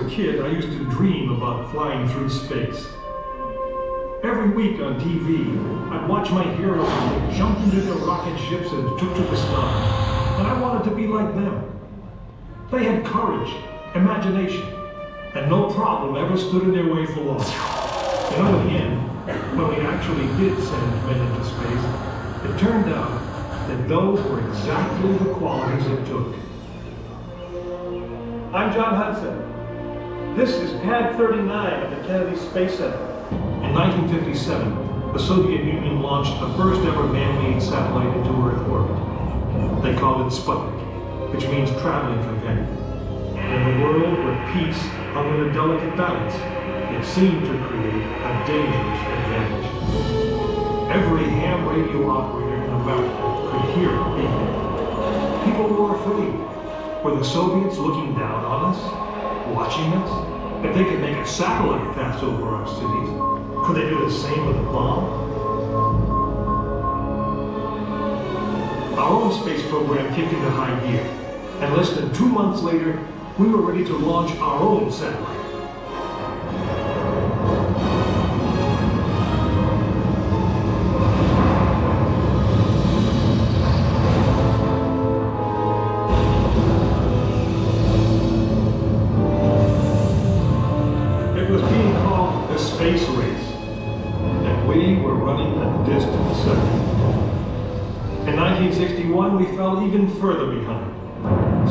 kid, I used to dream about flying through space. Every week on TV, I'd watch my heroes as they jumped into their rocket ships and took to the stars. And I wanted to be like them. They had courage, imagination, and no problem ever stood in their way for long. You know, in the end, when we actually did send men into space, it turned out that those were exactly the qualities it took. I'm John Hudson. This is Pad 39 of the Kennedy Space Center. In 1957, the Soviet Union launched the first ever man-made satellite into Earth orbit. They called it Sputnik, which means traveling companion. In a world where peace hung in a delicate balance, it seemed to create a dangerous advantage. Every ham radio operator in America could hear it beeping. People were afraid. Were the Soviets looking down on us? Watching us? If they could make a satellite pass over our cities, could they do the same with a bomb? Our own space program kicked into high gear, and less than 2 months later, we were ready to launch our own satellite. It was being called the space race, and we were running a distant second. In 1961, we fell even further behind.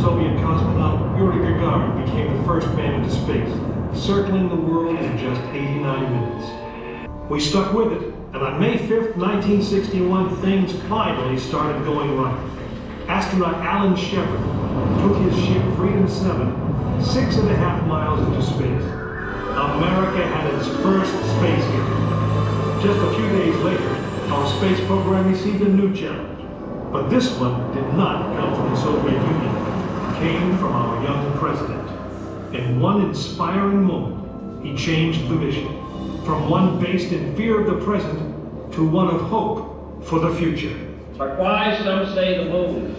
Soviet cosmonaut Yuri Gagarin became the first man into space, circling the world in just 89 minutes. We stuck with it, and on May 5th, 1961, things finally started going right. Astronaut Alan Shepard took his ship Freedom 7 6.5 miles into space. America had its first space hit. Just a few days later, our space program received a new challenge. But this one did not come from the Soviet Union. It came from our young president. In one inspiring moment, he changed the mission from one based in fear of the present to one of hope for the future. But why, some say, the moon?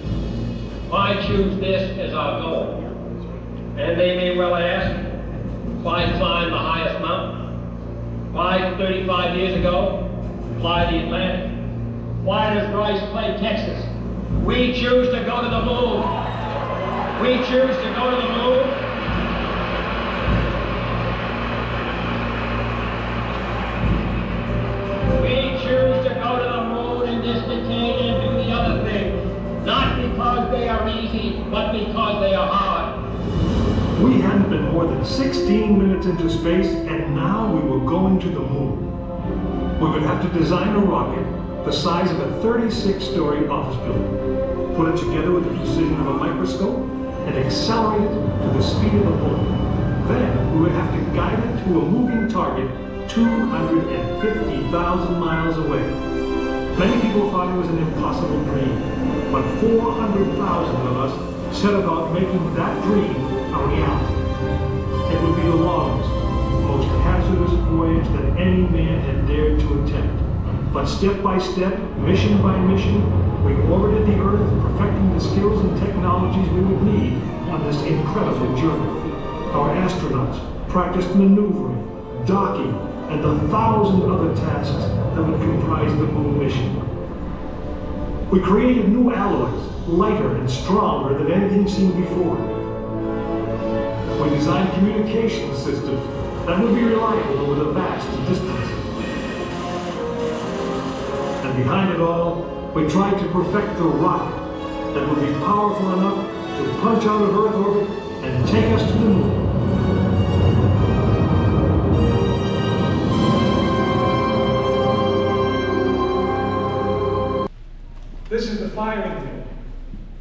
Why choose this as our goal? And they may well ask, why climb the highest mountain? Why 35 years ago, fly the Atlantic? Why does Bryce play Texas? We choose to go to the moon. We choose to go to the moon. We choose to go to the moon in this decade and do the other thing. Not because they are easy, but because they are hard. We hadn't been more than 16 minutes into space, and now we were going to the moon. We would have to design a rocket the size of a 36-story office building, put it together with the precision of a microscope, and accelerate it to the speed of a bullet. Then we would have to guide it to a moving target 250,000 miles away. Many people thought it was an impossible dream, but 400,000 of us set about making that dream a reality. It would be the longest, most hazardous voyage that any man had dared to attempt. But step by step, mission by mission, we orbited the Earth, perfecting the skills and technologies we would need on this incredible journey. Our astronauts practiced maneuvering, docking, and the 1,000 other tasks that would comprise the moon mission. We created new alloys, lighter and stronger than anything seen before. We designed communication systems that would be reliable over the vast distances. And behind it all, we tried to perfect the rocket that would be powerful enough to punch out of Earth orbit and take us to the moon. This is the firing pin,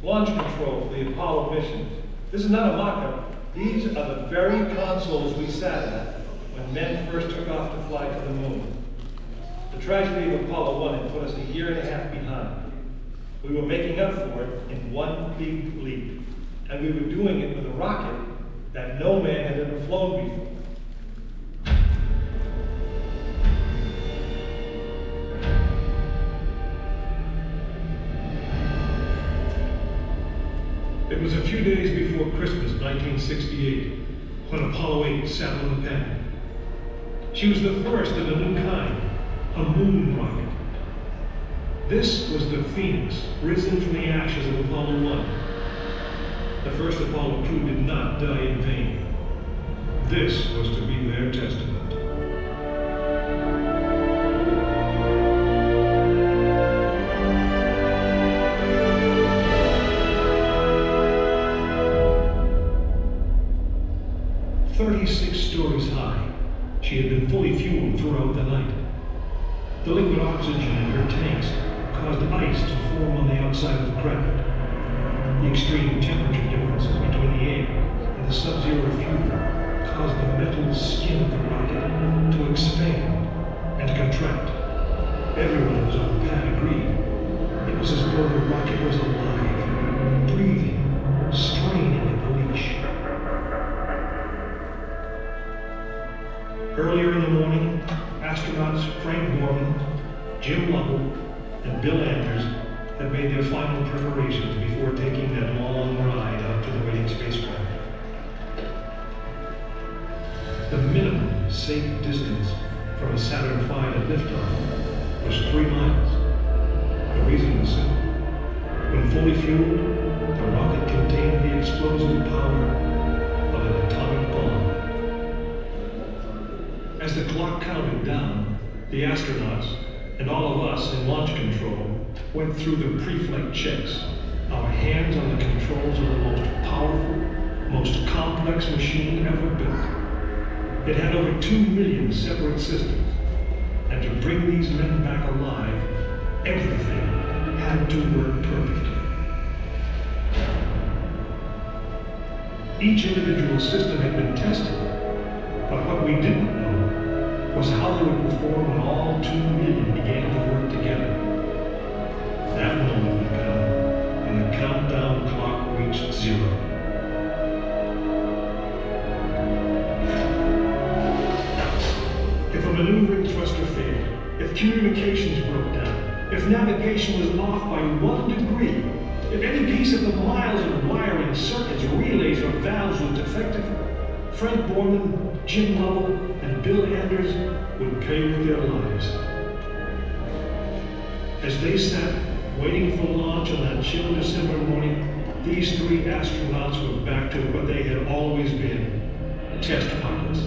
launch control for the Apollo missions. This is not a mock-up. These are the very consoles we sat at when men first took off to fly to the moon. The tragedy of Apollo 1 had put us a year and a half behind. We were making up for it in one big leap, and we were doing it with a rocket that no man had ever flown before. It was a few days before Christmas, 1968. when Apollo 8 sat on the pad. She was the first of a new kind, a moon rocket. This was the Phoenix, risen from the ashes of Apollo 1. The first Apollo crew did not die in vain. This was to be their testament. Stories high, she had been fully fueled throughout the night. The liquid oxygen in her tanks caused ice to form on the outside of the craft. The extreme temperature differences between the air and the sub-zero fuel caused the metal skin of the rocket to expand and to contract. Everyone who was on the pad agreed. It was as though the rocket was alive, breathing, straining at the leash. Earlier in the morning, astronauts Frank Borman, Jim Lovell, and Bill Anders had made their final preparations before taking that long ride out to the waiting spacecraft. The minimum safe distance from a Saturn V to liftoff was 3 miles. The reason was simple. When fully fueled, the rocket contained the explosive power of an atomic bomb. As the clock counted down, the astronauts and all of us in launch control went through the pre-flight checks. Our hands on the controls of the most powerful, most complex machine ever built. It had over 2 million separate systems, and to bring these men back alive, everything had to work perfectly. Each individual system had been tested, but what we didn't know was how they would perform when all 2 million began to work together. That moment would come when the countdown clock reached 0. If a maneuvering thruster failed, if communications broke down, if navigation was off by 1 degree, if any piece of the miles of wiring, circuits, relays, or valves was defective, Frank Borman, Jim Lovell, and Bill Anders would pay with their lives. As they sat, waiting for launch on that chill December morning, these 3 astronauts were back to what they had always been, test pilots.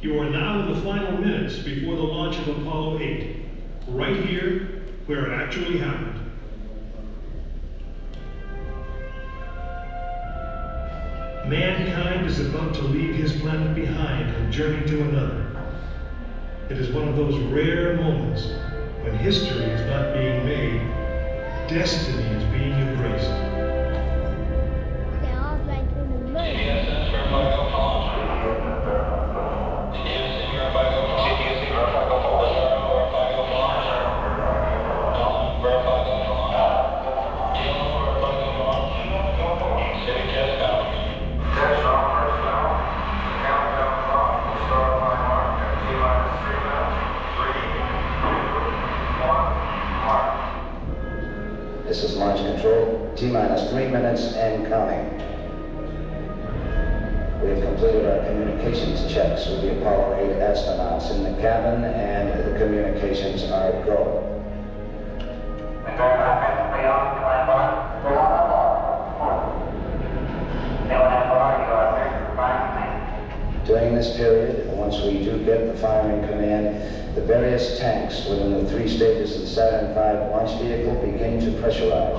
You are now in the final minutes before the launch of Apollo 8, right here where it actually happened. Mankind is about to leave his planet behind and journey to another. It is one of those rare moments when history is not being made, destiny is being embraced. They're all right in the moon. This is launch control, T-minus 3 minutes and counting. We have completed our communications checks with the Apollo 8 astronauts in the cabin, and the communications are go. During this period, once we do get the firing command, the various tanks within the 3 stages of the Saturn V launch vehicle begin to pressurize.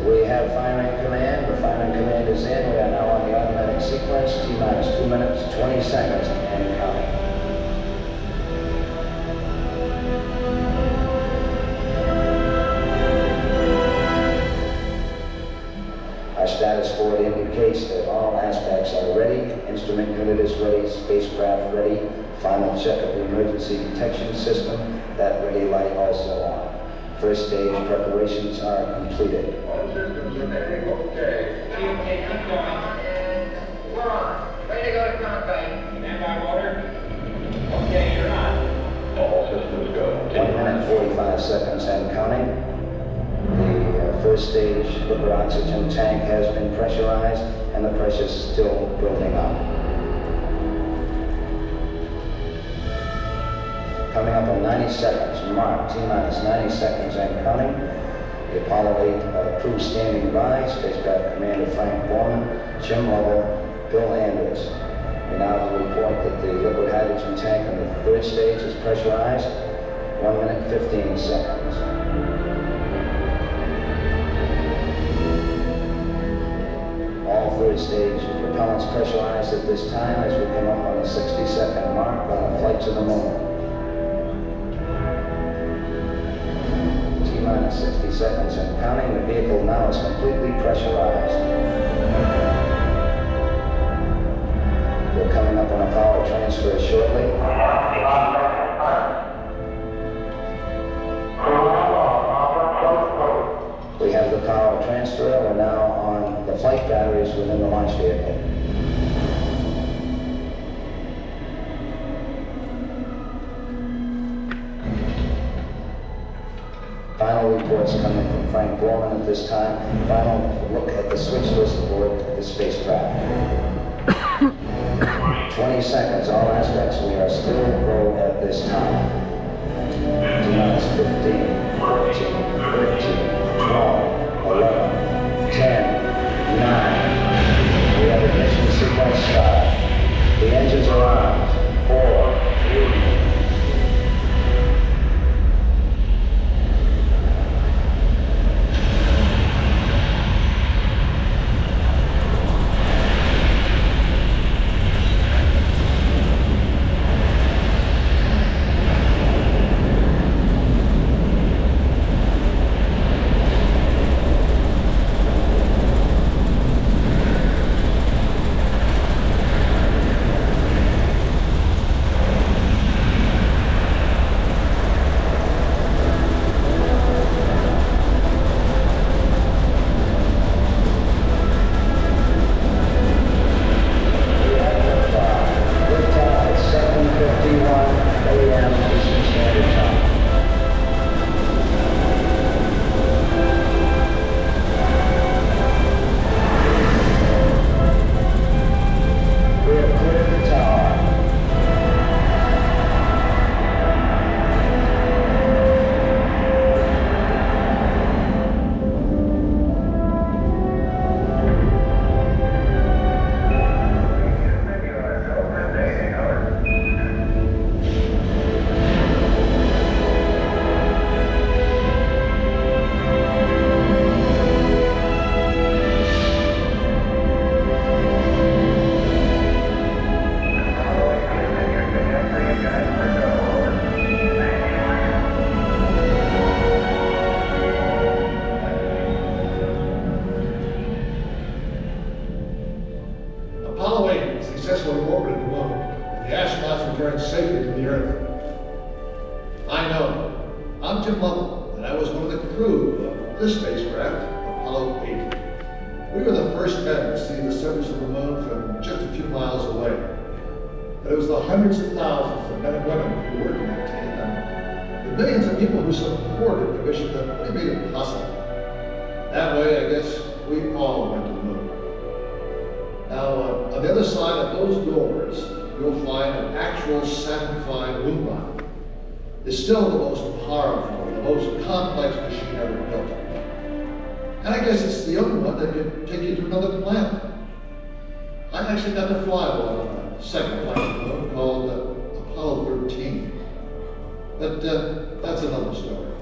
We have firing command. The firing command is in. We are now on the automatic sequence, T-minus 2 minutes, 20 seconds, and counting. Our status board indicates that all aspects are ready. Instrument unit is ready, spacecraft ready. Final check of the emergency detection system, that ready light also on. First stage preparations are completed. All systems remaining okay. Okay, keep going. We're on. 5 seconds and counting. The first stage liquid oxygen tank has been pressurized, and the pressure is still building up. Coming up on 90 seconds, mark, T-minus 90 seconds and counting. The Apollo 8 crew standing by, spacecraft commander Frank Borman, Jim Lovell, Bill Anders. We now report that the liquid hydrogen tank in the third stage is pressurized. 1 minute, 15 seconds. All third stage propellants pressurized at this time as we come up on the 60-second mark on a flight to the moon. T-minus 60 seconds and counting. The vehicle now is completely pressurized. We're coming up on a power transfer shortly. We have the power transfer. We're now on the flight batteries within the launch vehicle. Final reports coming from Frank Borman at this time. Final look at the switch list aboard the spacecraft. 20 seconds, all aspects. We are still low at this time. T-minus 15, 14, 13, 12, 11, 10, 9. We have ignition sequence start. The engines are on. 4, 3. Apollo 8 successfully orbited the moon, and the astronauts returned safely to the Earth. I know. I'm Jim Lovell, and I was one of the crew of this spacecraft, Apollo 8. We were the first men to see the surface of the moon from just a few miles away. But it was the hundreds of thousands of men and women who worked in that team, and the millions of people who supported the mission that really made it possible. That way, I guess, we all went to the moon. Now, on the other side of those doors, you'll find an actual Saturn V moon rocket. It's still the most powerful, the most complex machine ever built. And I guess it's the only one that can take you to another planet. I actually got to fly one on a second flight to the moon called Apollo 13. But that's another story.